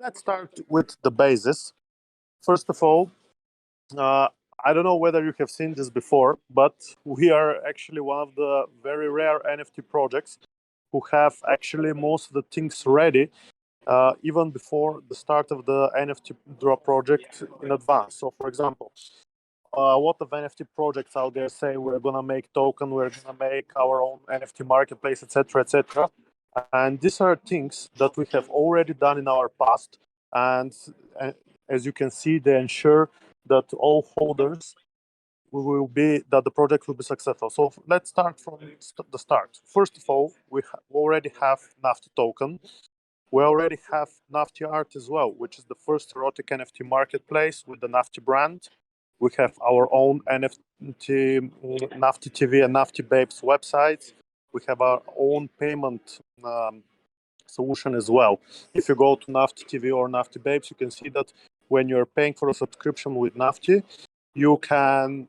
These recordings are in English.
let's start with the basis. First of all, I don't know whether you have seen this before, but we are actually one of the very rare NFT projects who have actually most of the things ready even before the start of the NFT drop project in advance. So, for example, a lot of NFT projects out there say we're gonna make token, we're gonna make our own NFT marketplace, etc., etc. And these are things that we have already done in our past, and as you can see, they ensure that all holders will be that the project will be successful. So let's start from the start. First of all, we already have Nafty Token. We already have Nafty Art as well, which is the first erotic NFT marketplace with the Nafty brand. We have our own NFT, Nafty TV and Nafty Babes websites. We have our own payment solution as well. If you go to Nafty TV or Nafty Babes, you can see that when you're paying for a subscription with Nafty, you can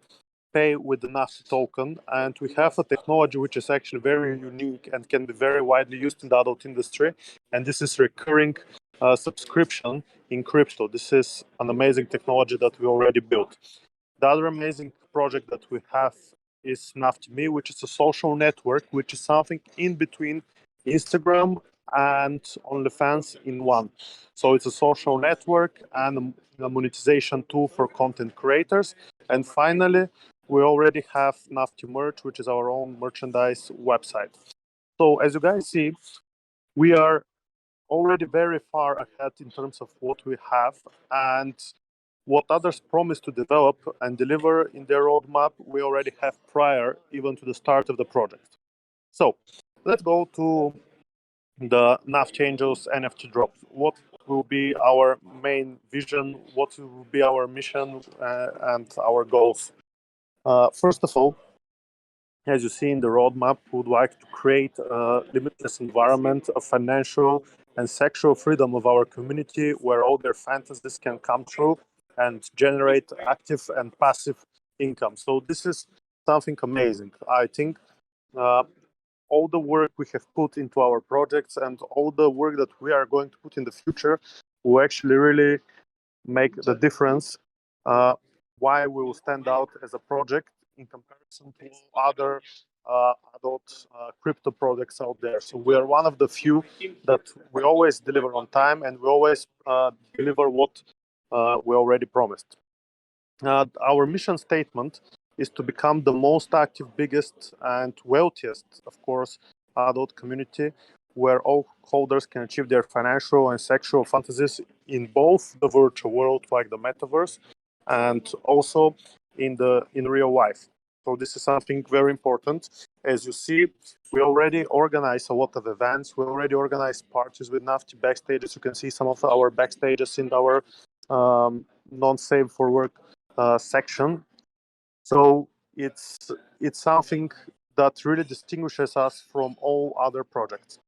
pay with the Nafty token, and we have a technology which is actually very unique and can be very widely used in the adult industry, and this is recurring subscription in crypto. This is an amazing technology that we already built. The other amazing project that we have is Nafty Me, which is a social network, which is something in between Instagram and OnlyFans in one. So it's a social network and a monetization tool for content creators. And finally, we already have Nafty Merch, which is our own merchandise website. So as you guys see, we are already very far ahead in terms of what we have, and what others promise to develop and deliver in their roadmap, we already have prior even to the start of the project. So let's go to the Nafty Angels NFT drops. What will be our main vision? What will be our mission and our goals? First of all, as you see in the roadmap, we would like to create a limitless environment of financial and sexual freedom of our community, where all their fantasies can come true and generate active and passive income. So this is something amazing. I think all the work we have put into our projects and all the work that we are going to put in the future will actually really make the difference. Why we will stand out as a project in comparison to other adult crypto projects out there. So we are one of the few that we always deliver on time, and we always deliver what we already promised. Our mission statement is to become the most active, biggest, and wealthiest, of course, adult community, where all holders can achieve their financial and sexual fantasies in both the virtual world, like the metaverse, and also in real life. So this is something very important. As you see, we already organize a lot of events. We already organize parties with Nafty backstages. You can see some of our backstages in our non-safe for work section. So it's something that really distinguishes us from all other projects.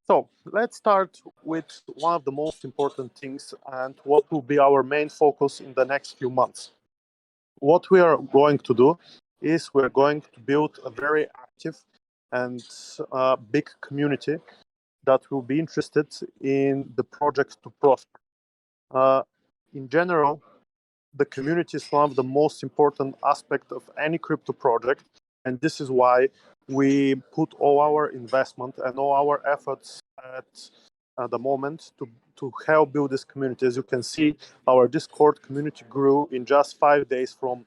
So let's start with one of the most important things and what will be our main focus in the next few months. What we are going to do is we're going to build a very active and big community that will be interested in the project to prosper. In general, the community is one of the most important aspects of any crypto project, and this is why we put all our investment and all our efforts at the moment to help build this community. As you can see, our Discord community grew in just 5 days from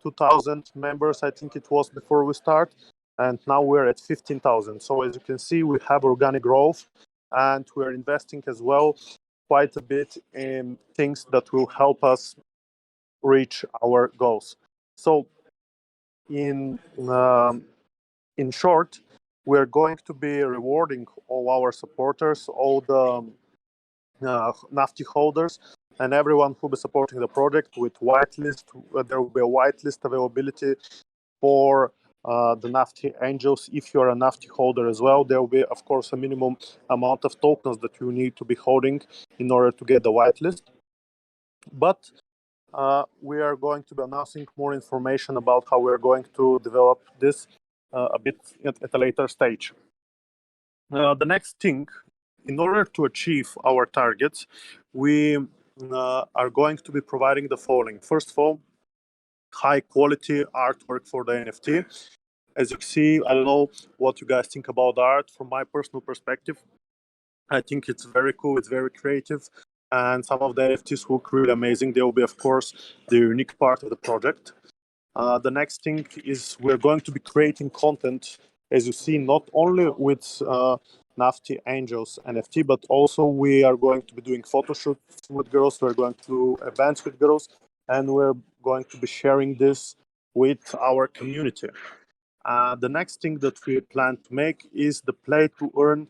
2,000 members, I think it was, before we start, and now we're at 15,000. So as you can see, we have organic growth, and we're investing as well quite a bit in things that will help us reach our goals. So in short, we're going to be rewarding all our supporters, all the Nafty holders, and everyone who will be supporting the project with whitelist. There will be a whitelist availability for the Nafty Angels. If you're a Nafty holder as well, there will be, of course, a minimum amount of tokens that you need to be holding in order to get the whitelist. But we are going to be announcing more information about how we're going to develop this a bit at a later stage. The next thing in order to achieve our targets, we are going to be providing the following. First of all, high quality artwork for the NFT. As you see, I don't know what you guys think about art. From my personal perspective, I think it's very cool, it's very creative, and some of the NFTs look really amazing. They will be, of course, the unique part of the project. The next thing is we're going to be creating content, as you see, not only with Nafty Angels NFT, but also we are going to be doing photo shoots with girls, we're going to do events with girls, and we're going to be sharing this with our community. The next thing that we plan to make is the play to earn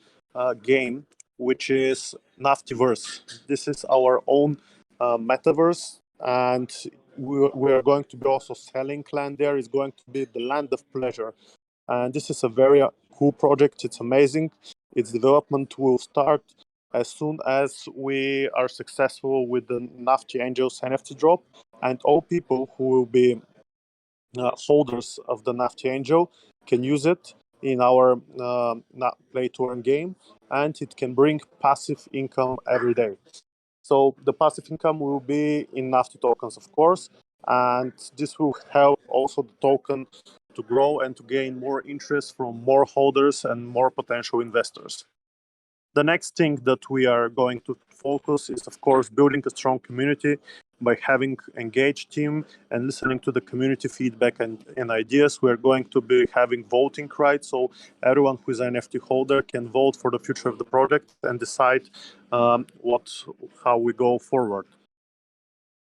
game, which is Naftyverse. This is our own metaverse, and we are going to be also selling land there. It's going to be the land of pleasure. And this is a very cool project. It's amazing. Its development will start as soon as we are successful with the Nafty Angels NFT drop, and all people who will be holders of the Nafty Angel can use it in our play to earn game, and it can bring passive income every day. So the passive income will be in Nafty tokens, of course, and this will help also the token to grow and to gain more interest from more holders and more potential investors. The next thing that we are going to focus is, of course, building a strong community by having engaged team and listening to the community feedback and ideas. We're going to be having voting rights, so everyone who is an NFT holder can vote for the future of the project and decide how we go forward.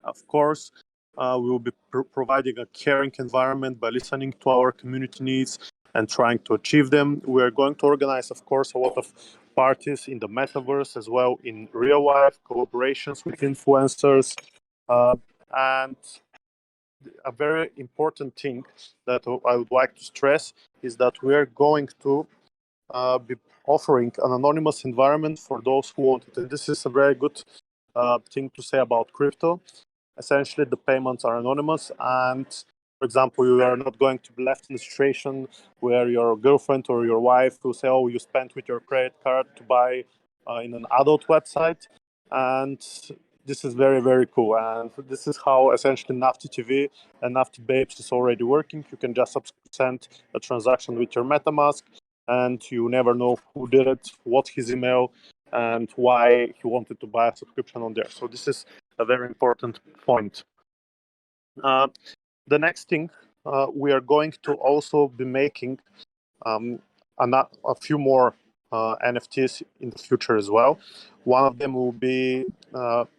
Of course, we will be providing a caring environment by listening to our community needs and trying to achieve them. We are going to organize, of course, a lot of parties in the metaverse as well in real life, collaborations with influencers, and a very important thing that I would like to stress is that we are going to be offering an anonymous environment for those who want it. And this is a very good thing to say about crypto. Essentially, the payments are anonymous, and for example, you are not going to be left in a situation where your girlfriend or your wife will say, "Oh, you spent with your credit card to buy in an adult website," and this is very, very cool. And this is how essentially Nafty TV and Nafty Babes is already working. You can just send a transaction with your MetaMask, and you never know who did it, what his email, and why he wanted to buy a subscription on there. So this is a very important point. The next thing, we are going to also be making a few more NFTs in the future as well. One of them will be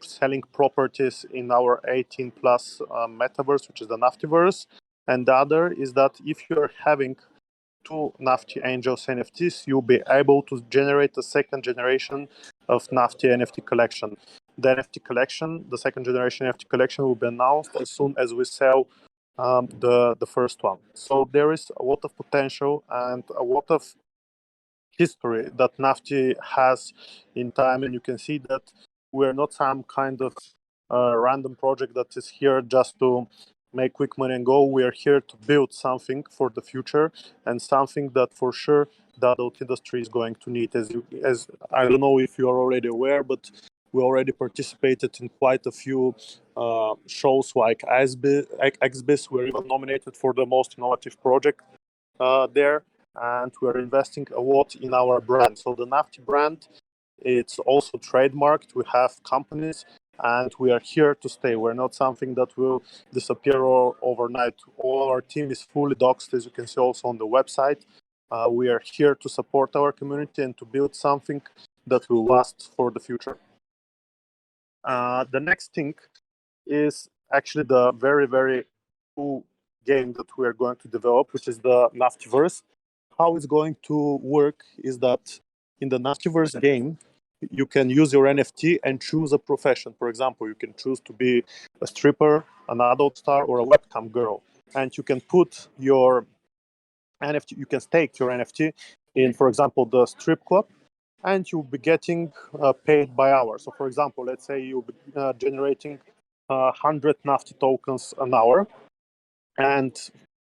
selling properties in our 18 plus metaverse, which is the Naftyverse. And the other is that if you're having two Nafty Angels NFTs, you'll be able to generate a second generation of Nafty NFT collection. The NFT collection, the second generation NFT collection, will be announced as soon as we sell the first one. So there is a lot of potential and a lot of history that Nafty has in time, and you can see that we're not some kind of random project that is here just to make quick money and go. We are here to build something for the future and something that for sure the adult industry is going to need. As I don't know if you are already aware, but we already participated in quite a few shows like XBIS. We're even nominated for the most innovative project there, and we're investing a lot in our brand. So the Nafty brand, it's also trademarked. We have companies, and we are here to stay. We're not something that will disappear overnight. All our team is fully doxed, as you can see also on the website. We are here to support our community and to build something that will last for the future. The next thing is actually the very, very cool game that we are going to develop, which is the Naftyverse. How it's going to work is that in the Naftyverse game, you can use your NFT and choose a profession. For example, you can choose to be a stripper, an adult star, or a webcam girl. And you can put your NFT, you can stake your NFT in, for example, the strip club, and you'll be getting paid by hour. So, for example, let's say you'll be generating 100 Nafty tokens an hour. And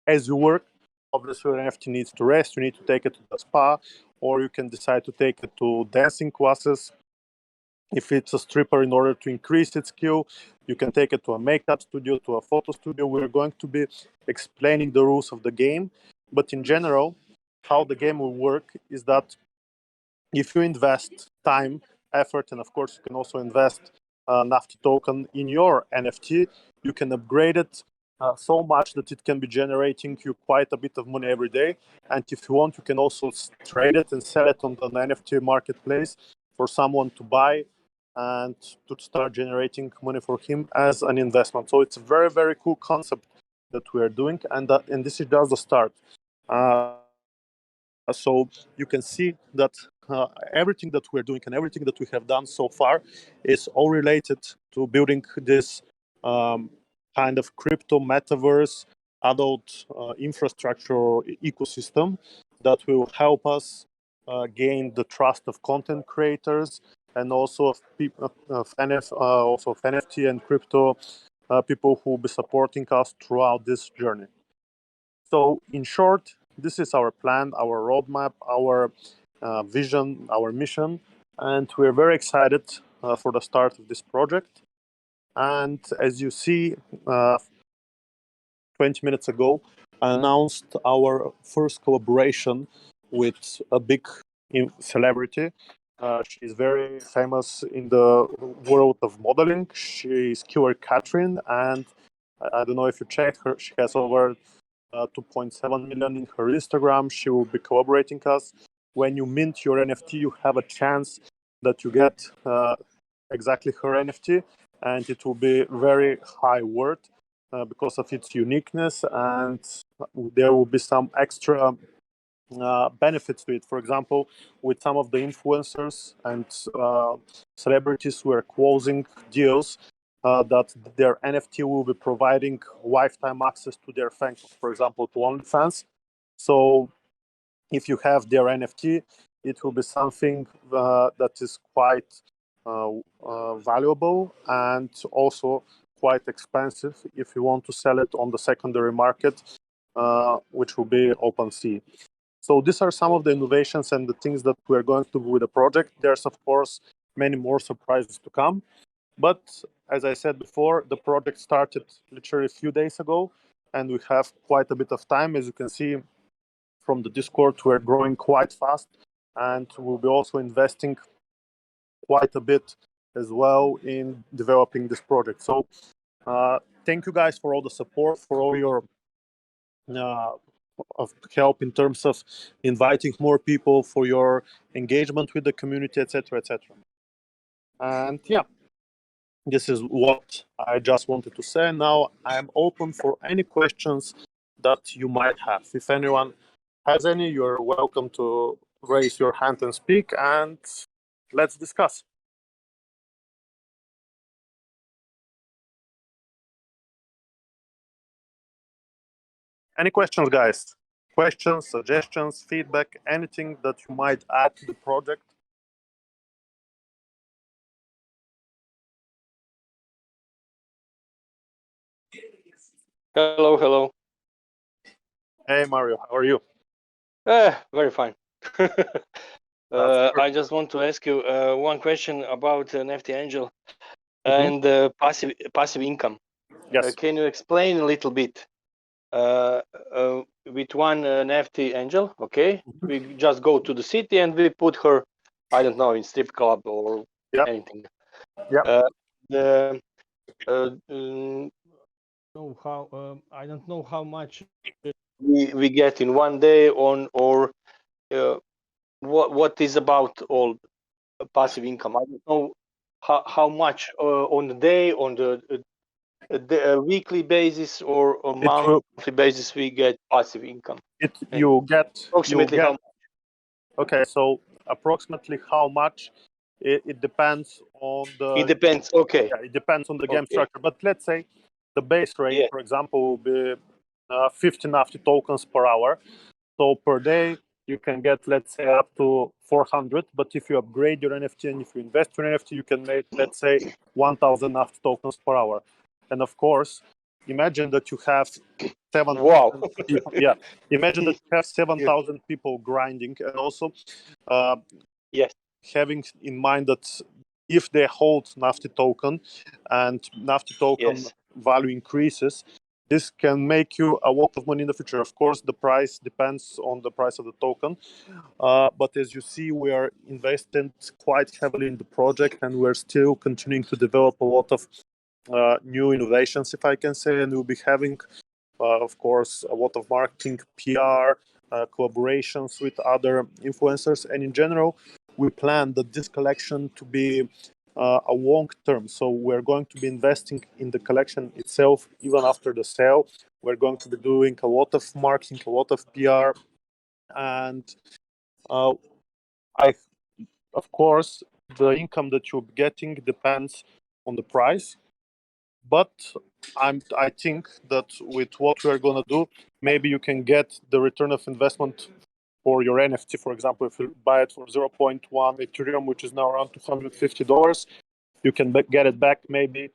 as you work, obviously your NFT needs to rest, you need to take it to the spa, or you can decide to take it to dancing classes. If it's a stripper, in order to increase its skill, you can take it to a makeup studio, to a photo studio. We're going to be explaining the rules of the game. But in general, how the game will work is that if you invest time, effort, and of course you can also invest Nafty token in your NFT, you can upgrade it so much that it can be generating you quite a bit of money every day. And if you want, you can also trade it and sell it on the NFT marketplace for someone to buy and to start generating money for him as an investment. So it's a very, very cool concept that we are doing, and this is just the start. So you can see that everything that we're doing and everything that we have done so far is all related to building this kind of crypto metaverse adult infrastructure ecosystem that will help us gain the trust of content creators and also of also of NFT and crypto people who will be supporting us throughout this journey. So in short, this is our plan, our roadmap, our vision, our mission, and we're very excited for the start of this project. And as you see, 20 minutes ago, I announced our first collaboration with a big celebrity. She's very famous in the world of modeling. She's Killer Catherine, and I don't know if you checked her. She has over 2.7 million in her Instagram. She will be collaborating us. When you mint your NFT, you have a chance that you get exactly her NFT, and it will be very high worth because of its uniqueness, and there will be some extra benefits to it. For example, with some of the influencers and celebrities who are closing deals, that their NFT will be providing lifetime access to their fans, for example, to OnlyFans. So if you have their NFT, it will be something that is quite valuable and also quite expensive if you want to sell it on the secondary market, which will be OpenSea. So these are some of the innovations and the things that we're going to do with the project. There's, of course, many more surprises to come. But as I said before, the project started literally a few days ago, and we have quite a bit of time. As you can see from the Discord, we're growing quite fast, and we'll be also investing quite a bit as well in developing this project. So thank you guys for all the support, for all your of help in terms of inviting more people, for your engagement with the community, etc., etc. And yeah, this is what I just wanted to say. Now I'm open for any questions that you might have. If anyone has any, you're welcome to raise your hand and speak, and let's discuss. Any questions, guys? Questions, suggestions, feedback, anything that you might add to the project? Hello, hello. Hey, Mario, how are you? Very fine. I just want to ask you one question about Nafty Angel and passive income. Yes. Can you explain a little bit? With one Nafty Angel, okay, we just go to the city and we put her, I don't know, in strip club or anything. I don't know how much we get in one day on, or what is about all passive income. I don't know how much on the day, on the weekly basis, or on monthly basis we get passive income. You get approximately how much? Okay, so approximately how much? It depends on the. It depends. Okay. Yeah, it depends on the game structure. But let's say the base rate, for example, will be 50 Nafty tokens per hour. So per day you can get, let's say, up to 400. But if you upgrade your NFT and if you invest your NFT, you can make, let's say, 1,000 Nafty tokens per hour. And of course, imagine that you have 7,000 Wow. people. Yeah, imagine that you have 7,000 people grinding, and also Yes. having in mind that if they hold Nafty token and Nafty token Yes. value increases, this can make you a lot of money in the future. Of course, the price depends on the price of the token, but as you see, we are investing quite heavily in the project, and we're still continuing to develop a lot of new innovations, if I can say, and we'll be having, of course, a lot of marketing, PR, collaborations with other influencers, and in general, we plan that this collection to be a long term. So we're going to be investing in the collection itself even after the sale. We're going to be doing a lot of marketing, a lot of PR, and uh, I, of course, the income that you're getting depends on the price. But I think that with what we are gonna do, maybe you can get the return of investment for your NFT. For example, if you buy it for 0.1 Ethereum, which is now around $250, you can get it back maybe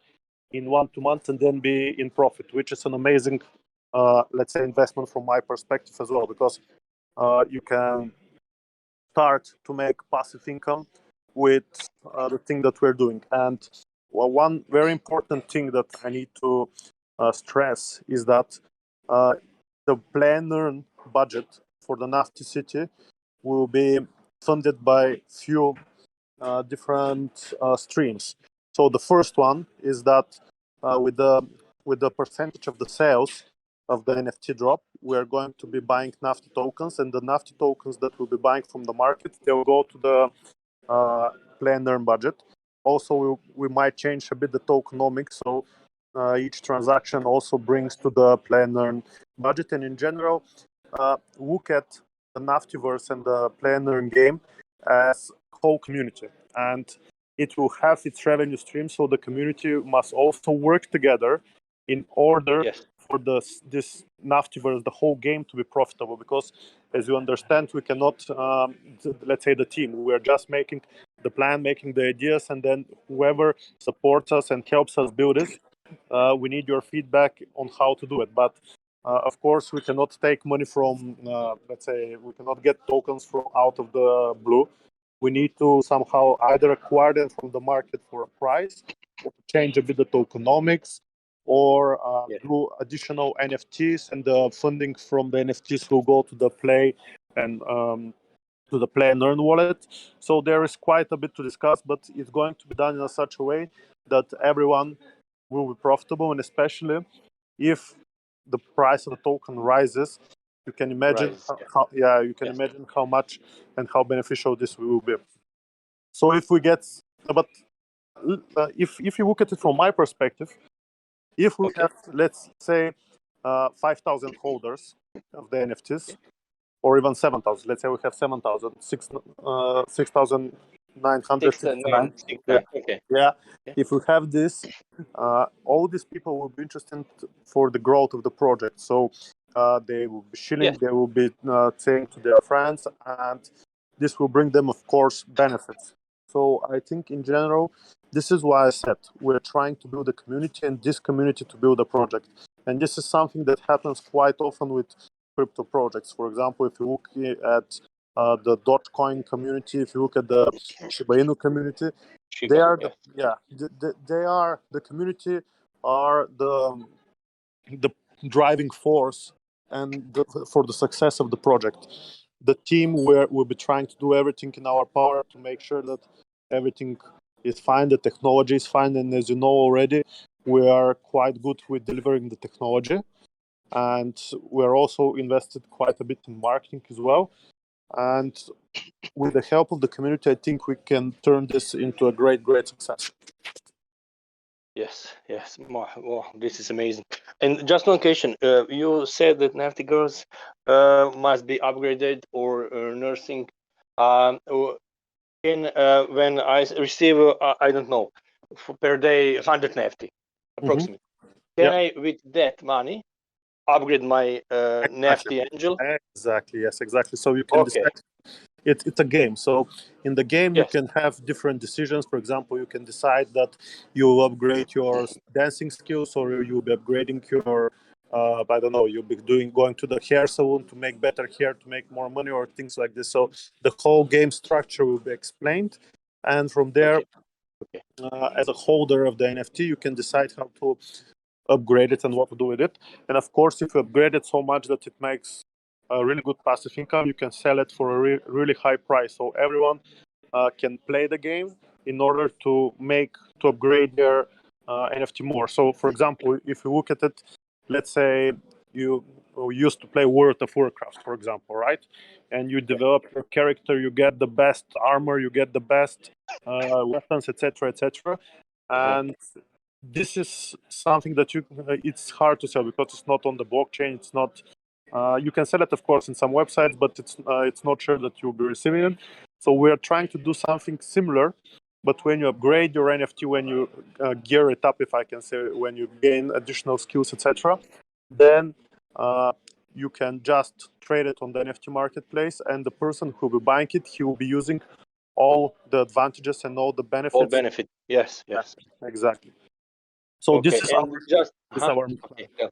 in 1-2 months and then be in profit, which is an amazing, let's say, investment from my perspective as well, because you can start to make passive income with the thing that we're doing. And one very important thing that I need to stress is that the plan earn budget for the Nafty City will be funded by few different streams. So the first one is that with the percentage of the sales of the NFT drop, we are going to be buying Nafty tokens, and the Nafty tokens that we'll be buying from the market, they will go to the plan earn budget. Also, we might change a bit the tokenomics, so each transaction also brings to the plan earn budget. And in general, look at the Naftyverse and the plan earn game as whole community, and it will have its revenue stream. So the community must also work together in order Yes. for this Naftyverse, the whole game, to be profitable. Because as you understand, we cannot, let's say, the team. We are just making the plan, making the ideas, and then whoever supports us and helps us build it, we need your feedback on how to do it. But of course, we cannot take money from, let's say, we cannot get tokens from out of the blue. We need to somehow either acquire them from the market for a price, or change a bit the tokenomics, or do additional NFTs, and the funding from the NFTs will go to the play and to the play and earn wallet. So there is quite a bit to discuss, but it's going to be done in such a way that everyone will be profitable, and especially if the price of the token rises, you can imagine imagine how much and how beneficial this will be. So if we get, but if you look at it from my perspective, if we have, let's say, 5,000 holders of the NFTs, or even 7,000, let's say we have 7,000, 6,969. Yeah. Okay. Yeah. If we have this, all these people will be interested for the growth of the project. So they will be shilling, they will be saying to their friends, and this will bring them, of course, benefits. So I think in general, this is why I said we're trying to build a community, and this community to build a project. And this is something that happens quite often with crypto projects. For example, if you look at the Dogecoin community, if you look at the Shiba Inu community, they are they are the community, are the driving force and for the success of the project. The team will be trying to do everything in our power to make sure that everything is fine, the technology is fine, and as you know already, we are quite good with delivering the technology, and we're also invested quite a bit in marketing as well. And with the help of the community, I think we can turn this into a great success. Yes. Wow, this is amazing. And just one question. You said that Nafty girls must be upgraded or nursing. When I receive, I don't know, per day 100 Nafty, approximately. Can I, with that money, upgrade my Nafty Angel? Exactly. Yes, exactly. So you can decide it's a game. So in the game, you Yes. can have different decisions. For example, you can decide that you will upgrade your dancing skills, or you'll be upgrading your I don't know, you'll be going to the hair salon to make better hair, to make more money, or things like this. So the whole game structure will be explained, and from there, Okay. Okay. as a holder of the NFT, you can decide how to upgrade it and what to do with it. And of course, if you upgrade it so much that it makes a really good passive income, you can sell it for a really high price. So everyone can play the game in order to upgrade their NFT more. So, for example, if you look at it, let's say you used to play World of Warcraft, for example, right? And you develop your character, you get the best armor, you get the best weapons, etc., etc. And this is something that it's hard to sell because it's not on the blockchain. It's not. You can sell it, of course, in some websites, but it's not sure that you'll be receiving it. So we are trying to do something similar, but when you upgrade your NFT, when you gear it up, if I can say, when you gain additional skills, etc., then you can just trade it on the NFT marketplace, and the person who will be buying it, he will be using all the advantages and all the All benefits. benefit. Yes. Yes. Exactly. So Okay. this is And just our okay. plan. Yeah.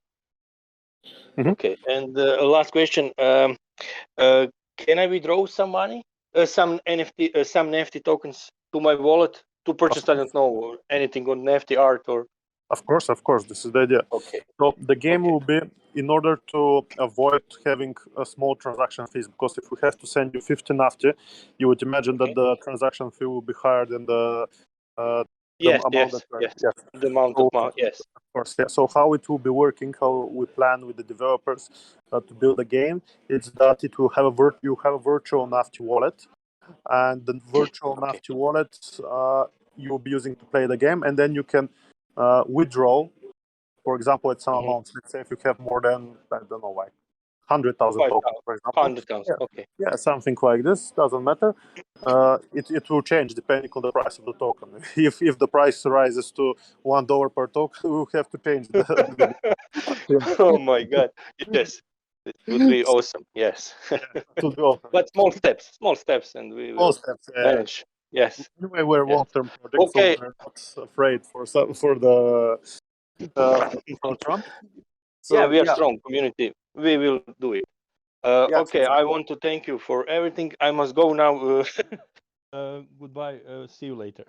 Mhm. Okay. And last question. Can I withdraw some money, some NFT, some Nafty tokens to my wallet to purchase? I don't know anything on Nafty art or. Of course, this is the idea. Okay. So the game Okay. will be in order to avoid having a small transaction fees, because if we have to send you 50 Nafty, you would imagine that Okay. the transaction fee will be higher than the Yes. amount that Yes. we're. Yes. Yes. The amount of So money. Yes. of course, yeah. So how it will be working, how we plan with the developers to build a game, it's that it will have you have a virtual Nafty wallet, and the virtual Okay. Nafty wallet you'll be using to play the game, and then you can withdraw, for example, at some Mhm. amounts. Let's say if you have more than, I don't know, like 100,000 tokens, 5,000, for example. 100,000. Yeah, Okay. yeah, something like this doesn't matter. It will change depending on the price of the token. If the price rises to $1 per token, we'll have to change the Oh my God. Yes. It would be awesome. Yes. to the offer. But small steps, and we All will steps. manage. Yes. Anyway, we're Yes. long-term project, so Okay. we're not afraid for the short run. Yeah, So we are yeah, strong community. We will do it. yes, Okay, I exactly. want to thank you for everything. I must go now. Goodbye. See you later.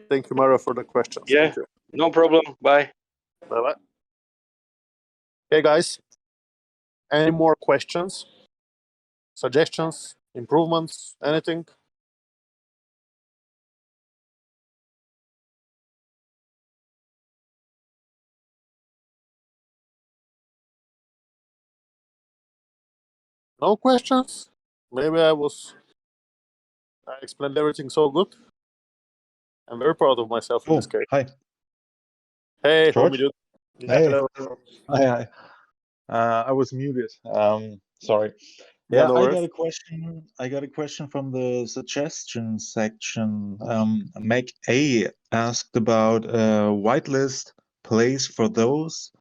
Thank you, Mario, for the questions. Yeah, Thank you. no problem. Bye. Bye bye. Hey guys, any more questions, suggestions, improvements, anything? No questions? Maybe I explained everything so good. I'm very proud of myself in this Oh, case. hi, Hey, homie George. dude. Yeah, Hey, hello. hi. I was muted. Sorry. Yeah, Yeah, no I worries. got a question. I got a question from the suggestion section. Meg A asked about a whitelist place for those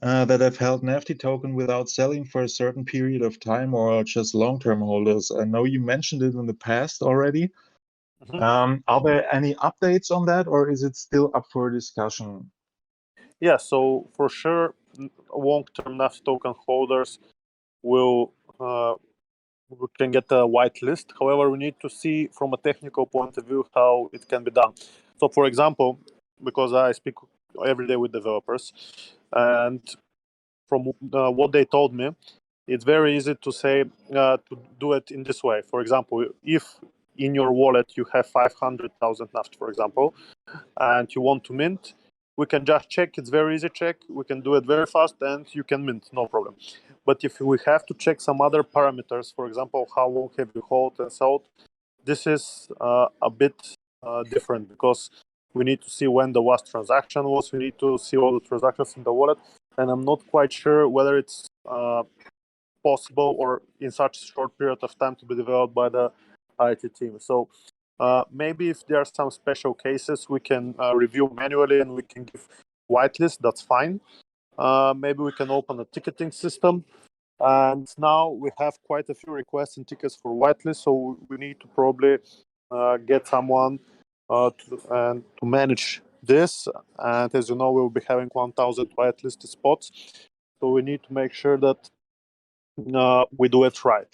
that have held Nafty token without selling for a certain period of time or just long-term holders. I know you mentioned it in the past already. Mhm. Are there any updates on that, or is it still up for discussion? Yeah, so for sure, long-term Nafty token holders will we can get a white list. However, we need to see from a technical point of view how it can be done. So, for example, because I speak every day with developers, and from what they told me, it's very easy to say to do it in this way. For example, if in your wallet you have 500,000 Naft, for example, and you want to mint, we can just check. It's very easy check. We can do it very fast, and you can mint, no problem. But if we have to check some other parameters, for example, how long have you hold and sold, this is a bit different, because we need to see when the last transaction was. We need to see all the transactions in the wallet, and I'm not quite sure whether it's possible or in such a short period of time to be developed by the IT team. So maybe if there are some special cases, we can review manually and we can give whitelist. That's fine. Maybe we can open a ticketing system And now we have quite a few requests and tickets for whitelist, so we need to probably get someone to manage this. And as you know, we'll be having 1,000 whitelisted spots, so we need to make sure that we do it right.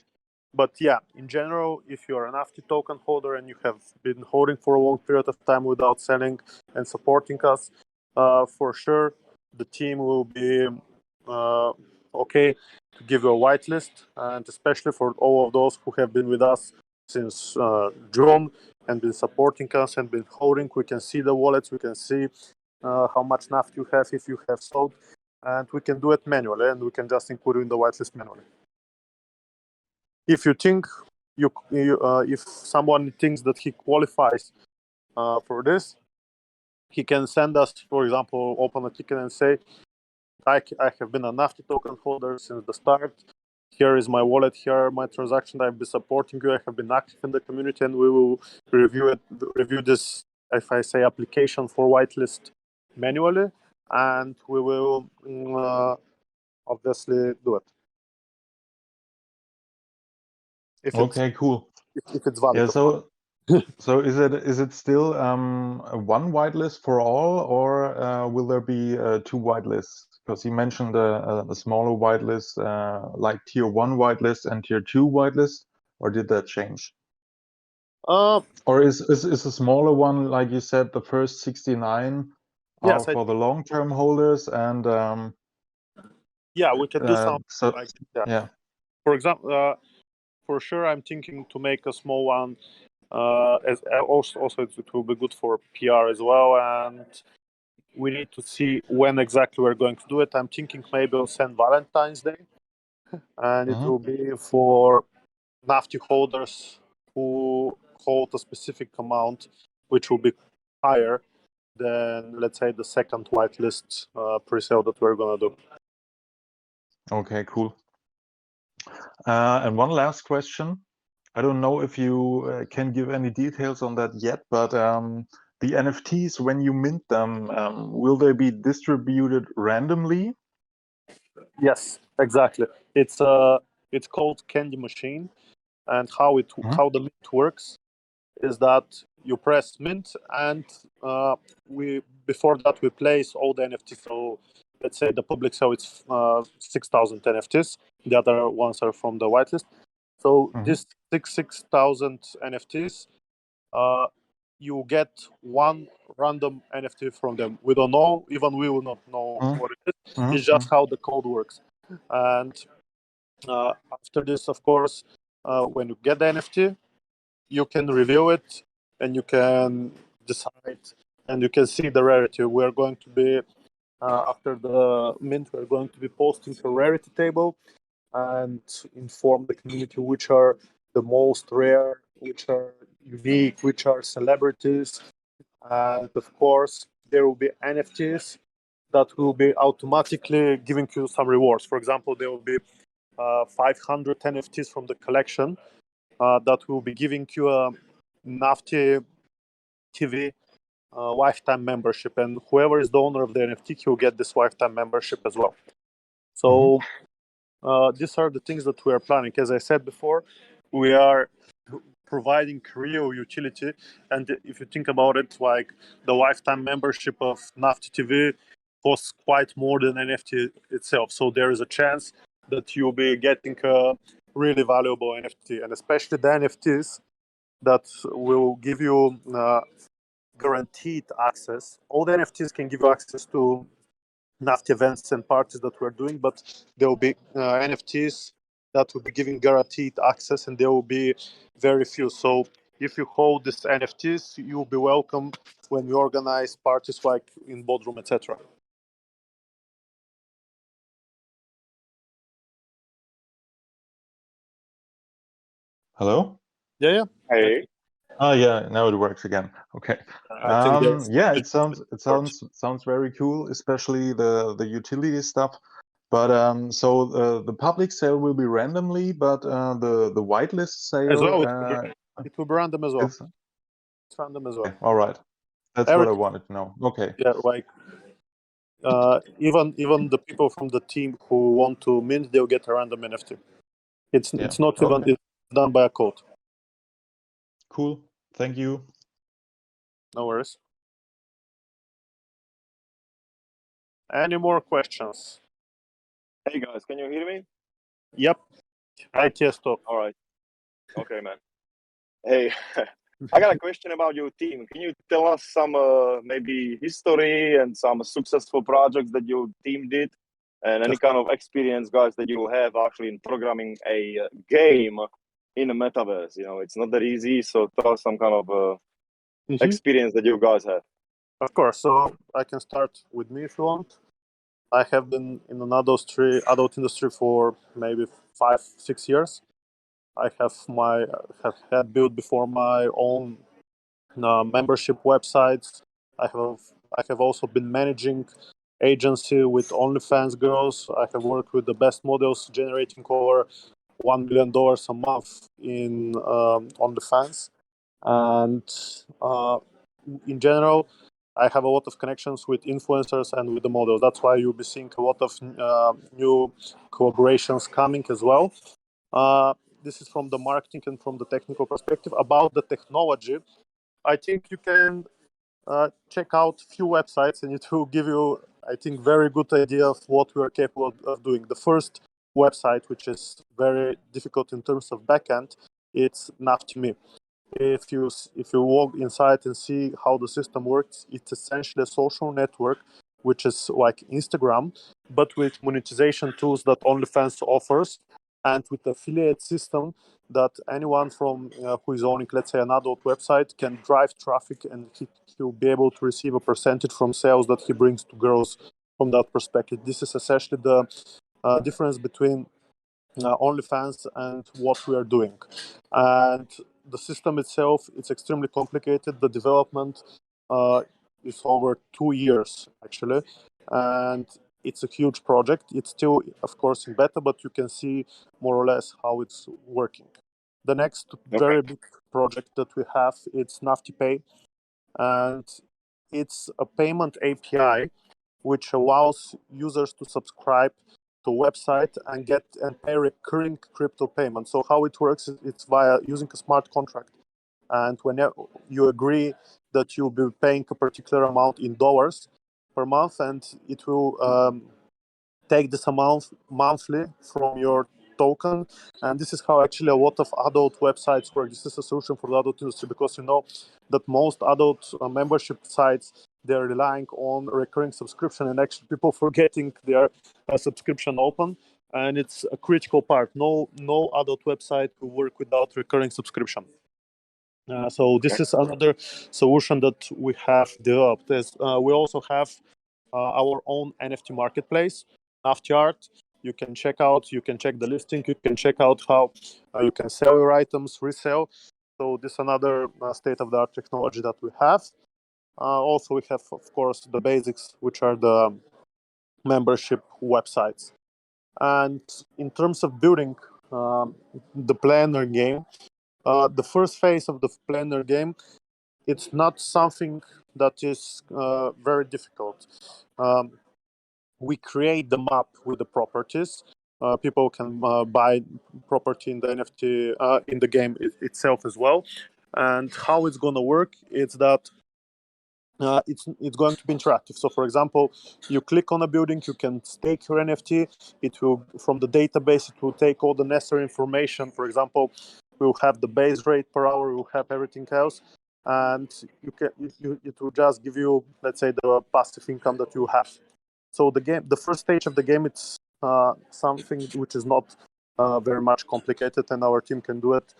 But yeah, in general, if you're an Nafty token holder and you have been holding for a long period of time without selling and supporting us, for sure the team will be okay to give you a whitelist, and especially for all of those who have been with us since June and been supporting us and been holding. We can see the wallets, we can see how much Nafty you have if you have sold, and we can do it manually, and we can just include you in the whitelist manually. If you think if someone thinks that he qualifies for this, he can send us, for example, open a ticket and say, I have been a Nafty token holder since the start. Here is my wallet. Here are my transactions. I've been supporting you. I have been active in the community, and we will review this, if I say, application for whitelist manually, and we will obviously do it. Okay, cool. If it's valid. Yeah, so is it still one whitelist for all, or will there be two whitelists? Because you mentioned the smaller whitelist, like tier 1 whitelist and tier 2 whitelist, or did that change? Or is a smaller one, like you said, the first 69 yes, are for the long-term holders, and yeah, we can do something so like that. yeah. For example, for sure, I'm thinking to make a small one. As also it will be good for PR as well, and we need to see when exactly we're going to do it. I'm thinking maybe on St. Valentine's Day, and it will be for Nafty holders who hold a specific amount, which will be higher than, let's say, the second whitelist pre-sale that we're gonna do. Okay, cool. And one last question. I don't know if you can give any details on that yet, but the NFTs, when you mint them, will they be distributed randomly? Yes, exactly. It's called Candy Machine, and how the mint works is that you press mint, and before that we place all the NFTs. So let's say the public sale it's 6,000 NFTs. The other ones are from the whitelist. So this 6,000 NFTs, you get one random NFT from them. We don't know, even we will not know what it is. It's just how the code works. And after this, of course, when you get the NFT, you can review it and you can decide, and you can see the rarity. We're going to be after the mint, we're going to be posting a rarity table and inform the community which are the most rare, which are unique, which are celebrities, and of course there will be NFTs that will be automatically giving you some rewards. For example, there will be 500 NFTs from the collection that will be giving you a Nafty TV lifetime membership, and whoever is the owner of the NFT, he'll get this lifetime membership as well. So these are the things that we are planning. As I said before, we are providing real utility, and if you think about it, like the lifetime membership of Nafty TV costs quite more than NFT itself. So there is a chance that you'll be getting a really valuable NFT, and especially the NFTs that will give you guaranteed access. All the NFTs can give you access to Nafty events and parties that we're doing, but there will be NFTs that will be giving guaranteed access, and there will be very few. So if you hold these NFTs, you'll be welcome when we organize parties like in Bodrum, etc. Hello? Yeah. Hey. Oh yeah, now it works again. Okay. I think Yeah, it sounds very cool, especially the utility stuff. But so the public sale will be randomly, but the whitelist sale as well, it will be random as well. it's It's random as well. all right. That's what I wanted to know. Okay. Yeah, like even the people from the team who want to mint, they'll get a random NFT. It's not even it's done by a code. Cool. Thank you. No worries. Any more questions? Hey guys, can you hear me? Yep. Hi, Tiesto. All right. Okay, man. Hey, I got a question about your team. Can you tell us some maybe history and some successful projects that your team did, and any kind of experience, guys, that you have actually in programming a game in the metaverse? You know, it's not that easy. So tell us some kind of experience that you guys have. Of course. So I can start with me if you want. I have been in an adult industry for maybe 5-6 years. I have had built before my own membership websites. I have also been managing agency with OnlyFans girls. I have worked with the best models, generating over $1 million a month in OnlyFans, and in general, I have a lot of connections with influencers and with the models. That's why you'll be seeing a lot of new collaborations coming as well. This is from the marketing and from the technical perspective. About the technology, I think you can check out few websites and it will give you, I think, very good idea of what we are capable of doing. The first website, which is very difficult in terms of backend, it's Nafty. If you walk inside and see how the system works, it's essentially a social network, which is like Instagram, but with monetization tools that OnlyFans offers, and with affiliate system that anyone from who is owning, let's say, an adult website can drive traffic, and he'll be able to receive a percentage from sales that he brings to girls from that perspective. This is essentially the difference between OnlyFans and what we are doing. And the system itself, it's extremely complicated. The development is over 2 years, actually. And it's a huge project. It's still, of course, in beta, but you can see more or less how it's working. The next very big project that we have, it's Nafty Pay. And it's a payment API which allows users to subscribe to a website and pay recurring crypto payments. So how it works is it's via using a smart contract. And when you agree that you'll be paying a particular amount in dollars per month, and it will take this amount monthly from your token. And this is how actually a lot of adult websites work. This is a solution for the adult industry, because you know that most adult membership sites, they're relying on recurring subscription, and actually people forgetting their subscription open, and it's a critical part. No adult website will work without recurring subscription. So this is another solution that we have developed. We also have our own NFT marketplace, Nafty Art. You can check the listing, you can check out how you can sell your items, resell. So this is another state-of-the-art technology that we have. Also, we have, of course, the basics, which are the membership websites. And in terms of building the planner game, the first phase of the planner game, it's not something that is very difficult. We create the map with the properties. People can buy property in the NFT in the game itself as well. And how it's going to work is that it's going to be interactive. So, for example, you click on a building, you can stake your NFT. It will, from the database, it will take all the necessary information. For example, we'll have the base rate per hour, we'll have everything else, and it will just give you, let's say, the passive income that you have. So the first stage of the game, it's something which is not very much complicated, and our team can do it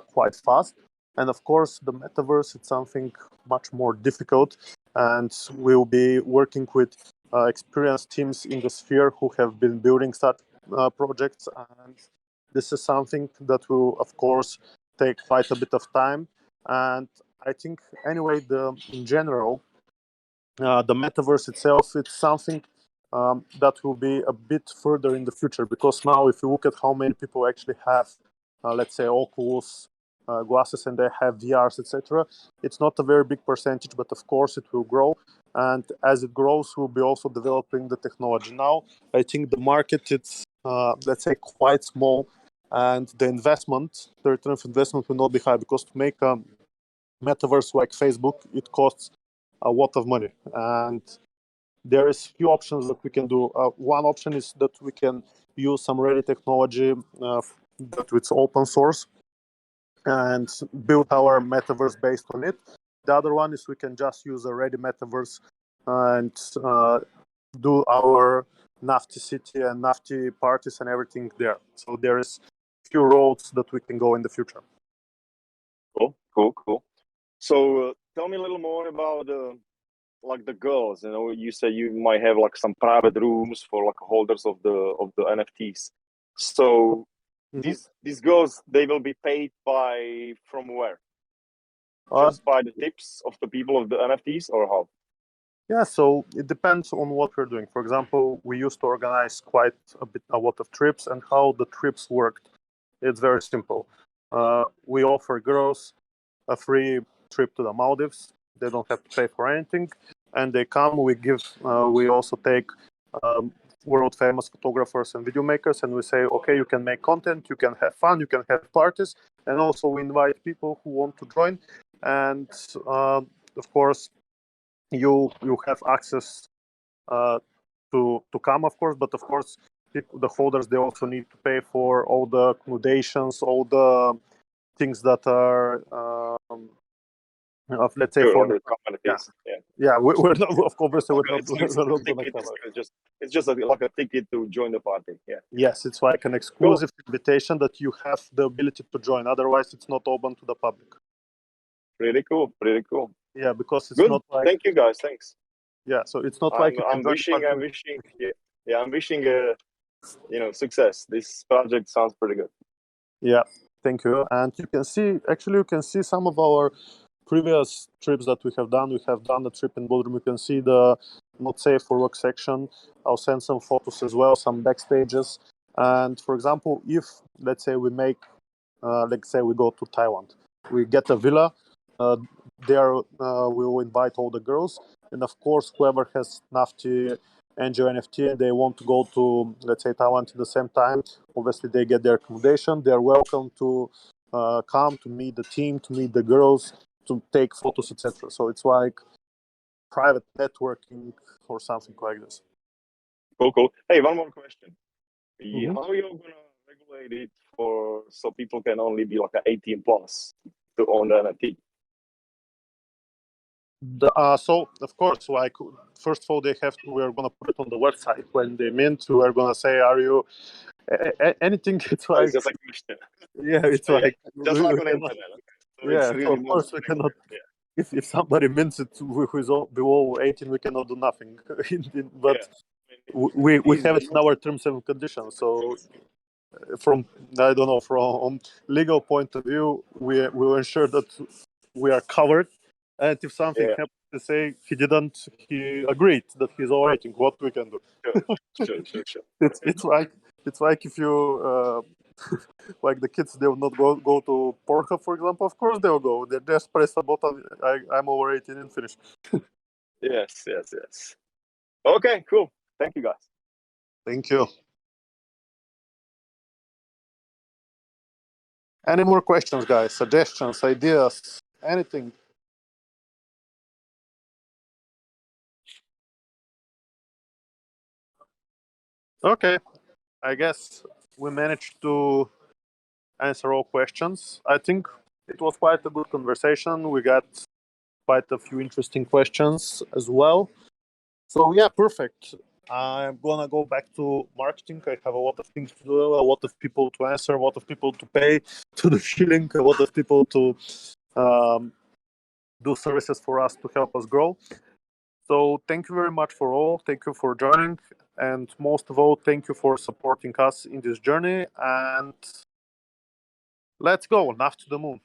quite fast. And of course, the metaverse, it's something much more difficult, and we'll be working with experienced teams in the sphere who have been building such projects. And this is something that will, of course, take quite a bit of time. And I think, anyway, in general, the metaverse itself, it's something that will be a bit further in the future, because now if you look at how many people actually have, let's say, Oculus glasses, and they have VRs, etc., it's not a very big percentage, but of course it will grow. and as it grows, we'll be also developing the technology. Now, I think the market it's let's say quite small, and the return of investment will not be high, because to make a metaverse like Facebook, it costs a lot of money, and there is few options that we can do. One option is that we can use some ready technology that it's open source and build our metaverse based on it. The other one is we can just use a ready metaverse and do our Nafty city and Nafty parties and everything there. So there is few roads that we can go in the future. Cool. So tell me a little more about like the girls. You say you might have like some private rooms for like holders of the NFTs. So these girls, they will be paid from where? Just by the tips of the people of the NFTs, or how? Yeah, so it depends on what we're doing. For example, we used to organize quite a lot of trips, and how the trips worked. It's very simple. We offer girls a free trip to the Maldives. They don't have to pay for anything, and they come. We also take world famous photographers and video makers, and we say, okay, you can make content, you can have fun, you can have parties, and also we invite people who want to join, and of course you have access to come, of course, but of course the holders, they also need to pay for all the accommodations, all the things that are let's say for the commodities. we're not, of course, we're not gonna cover. It's just like a ticket to join the party. Yes, it's like an exclusive invitation that you have the ability to join, otherwise it's not open to the public. Pretty cool. Yeah, because it's good. not like, thank you guys, thanks. Yeah, so it's not like I'm wishing success. This project sounds pretty good. Yeah, thank you. And you can see some of our previous trips that we have done. We have done a trip in Bodrum. You can see the not safe for work section. I'll send some photos as well, some backstages. And for example, if let's say we go to Thailand, we get a villa. There we will invite all the girls, and of course, whoever has Nafty Angel NFT and they want to go to, let's say, Thailand at the same time, obviously they get their accommodation. They are welcome to come to meet the team, to meet the girls, to take photos, etc. So it's like private networking or something like this. Cool. Hey, one more question. How are you gonna regulate it so people can only be like 18 plus to own the NFT? So of course, like first of all, we're gonna put it on the website. When they mint, we're gonna say, "Are you anything?" It's like, it's just a question. Yeah, it's like just like on internet. So yeah, really so of course we cannot. If somebody mints it who is below 18, we cannot do nothing. But we have it in our terms and conditions. So from legal point of view, we will ensure that we are covered. And if something happens, to say he agreed that he's all rating, what we can do. Sure. It's like if you like the kids, they will not go to Pornhub, for example. Of course they will go. They just press a button. I'm over 18 and finish. Yes. Okay, cool. Thank you, guys. Thank you. Any more questions, guys? Suggestions, ideas, anything? Okay, I guess we managed to answer all questions. I think it was quite a good conversation. We got quite a few interesting questions as well. So yeah, perfect. I'm gonna go back to marketing. I have a lot of things to do, a lot of people to answer, a lot of people to pay to the shilling, a lot of people to do services for us to help us grow. So thank you very much for all. Thank you for joining. And most of all, thank you for supporting us in this journey. And let's go, Nafty to the moon.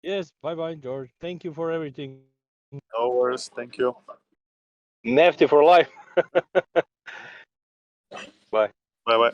Yes, bye-bye, George. Thank you for everything. No worries. Thank you. Nafty for life. Bye. Bye-bye.